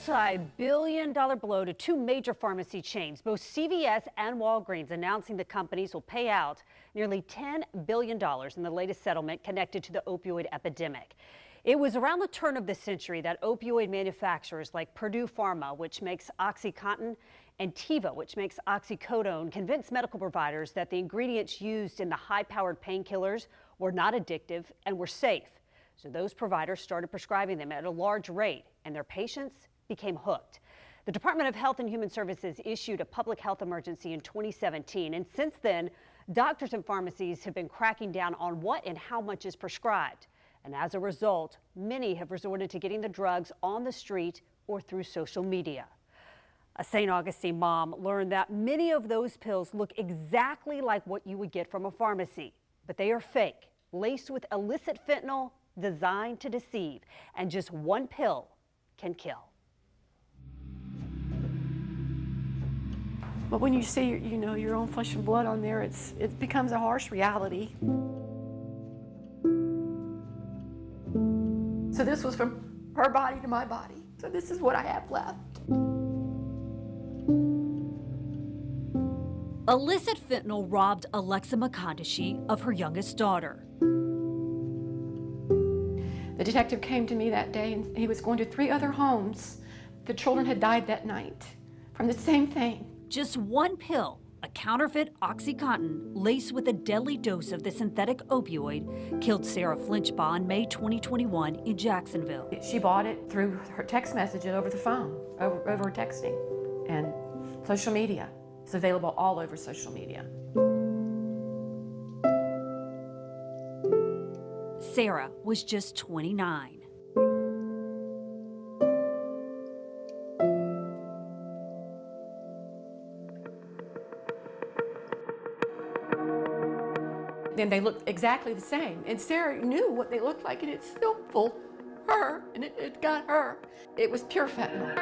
Multi-billion-dollar blow to two major pharmacy chains, both CVS and Walgreens, announcing the companies will pay out nearly $10 billion in the latest settlement connected to the opioid epidemic. It was around the turn of the century that opioid manufacturers like Purdue Pharma, which makes OxyContin, and Teva, which makes oxycodone, convinced medical providers that the ingredients used in the high-powered painkillers were not addictive and were safe. So those providers started prescribing them at a large rate, and their patients became hooked. The Department of Health and Human Services issued a public health emergency in 2017, and since then, doctors and pharmacies have been cracking down on what and how much is prescribed. And as a result, many have resorted to getting the drugs on the street or through social media. A St. Augustine mom learned that many of those pills look exactly like what you would get from a pharmacy, but they are fake, laced with illicit fentanyl designed to deceive, and just one pill can kill. But when you see, your own flesh and blood on there, it becomes a harsh reality. So this was from her body to my body. So this is what I have left. Illicit fentanyl robbed Alexa McConaughey of her youngest daughter. The detective came to me that day and he was going to 3 other homes. The children had died that night from the same thing. Just one pill, a counterfeit OxyContin laced with a deadly dose of the synthetic opioid, killed Sarah Flinchbaugh in May 2021 in Jacksonville. She bought it through her text messages over the phone, over texting and social media. It's available all over social media. Sarah was just 29. And they looked exactly the same. And Sarah knew what they looked like, and it still fooled her, and it got her. It was pure fentanyl.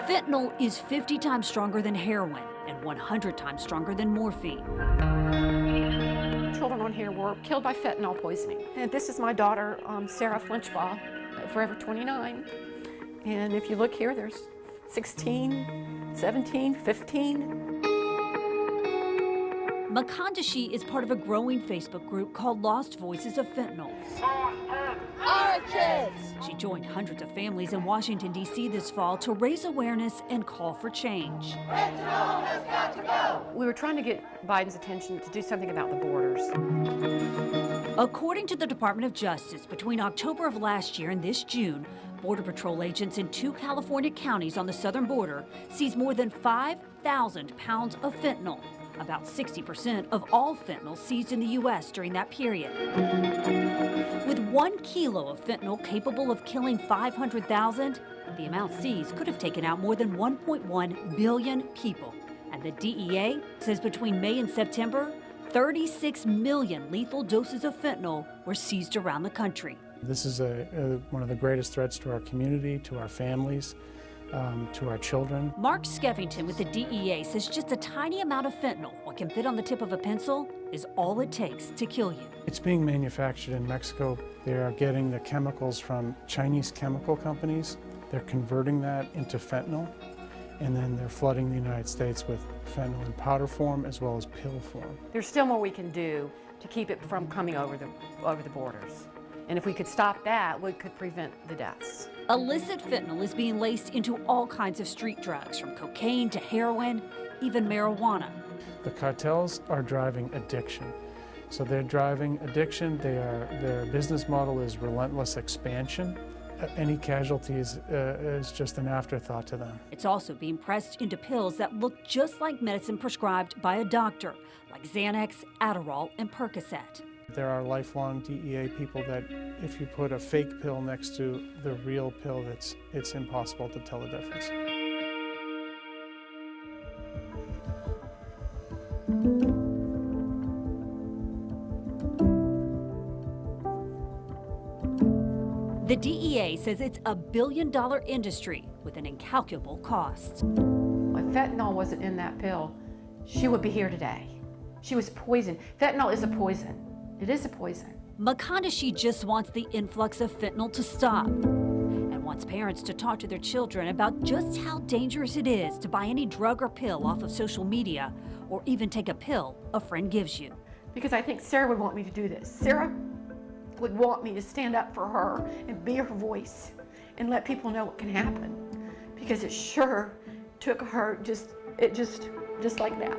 Fentanyl is 50 times stronger than heroin and 100 times stronger than morphine. Children on here were killed by fentanyl poisoning. And this is my daughter, Sarah Flinchbaugh, forever 29. And if you look here, there's 16, 17, 15. McConaughey is part of a growing Facebook group called Lost Voices of Fentanyl. Our kids! She joined hundreds of families in Washington, D.C. this fall to raise awareness and call for change. Fentanyl has got to go! We were trying to get Biden's attention to do something about the borders. According to the Department of Justice, between October of last year and this June, Border Patrol agents in 2 California counties on the southern border seized more than 5,000 pounds of fentanyl. About 60% of all fentanyl seized in the U.S. during that period. With 1 kilo of fentanyl capable of killing 500,000, the amount seized could have taken out more than 1.1 billion people. And the DEA says between May and September, 36 million lethal doses of fentanyl were seized around the country. This is one of the greatest threats to our community, to our families, to our children. Mark Skeffington with the DEA says just a tiny amount of fentanyl, what can fit on the tip of a pencil, is all it takes to kill you. It's being manufactured in Mexico. They are getting the chemicals from Chinese chemical companies. They're converting that into fentanyl, and then they're flooding the United States with fentanyl in powder form as well as pill form. There's still more we can do to keep it from coming over the borders. And if we could stop that, we could prevent the deaths. Illicit fentanyl is being laced into all kinds of street drugs, from cocaine to heroin, even marijuana. The cartels are driving addiction. So they're driving addiction. Their business model is relentless expansion. Any casualties is just an afterthought to them. It's also being pressed into pills that look just like medicine prescribed by a doctor, like Xanax, Adderall, and Percocet. There are lifelong DEA people that if you put a fake pill next to the real pill, it's impossible to tell the difference. The DEA says it's a billion-dollar industry with an incalculable cost. If fentanyl wasn't in that pill, she would be here today. She was poisoned. Fentanyl is a poison. It is a poison. McConaughey just wants the influx of fentanyl to stop. And wants parents to talk to their children about just how dangerous it is to buy any drug or pill off of social media, or even take a pill a friend gives you. Because I think Sarah would want me to do this. Sarah would want me to stand up for her and be her voice and let people know what can happen. Because it sure took her just like that.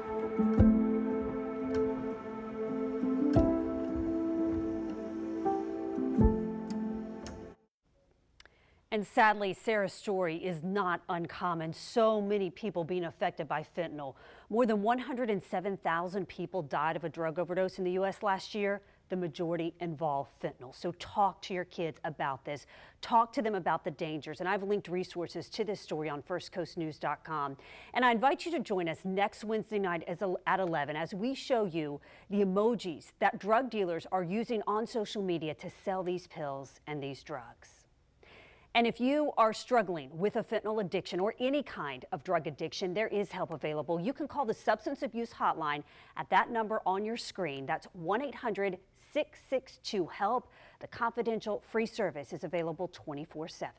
And sadly, Sarah's story is not uncommon. So many people being affected by fentanyl. More than 107,000 people died of a drug overdose in the U.S. last year. The majority involved fentanyl. So talk to your kids about this. Talk to them about the dangers. And I've linked resources to this story on firstcoastnews.com. And I invite you to join us next Wednesday night at 11 as we show you the emojis that drug dealers are using on social media to sell these pills and these drugs. And if you are struggling with a fentanyl addiction or any kind of drug addiction, there is help available. You can call the Substance Abuse Hotline at that number on your screen. That's 1-800-662-HELP. The confidential free service is available 24/7.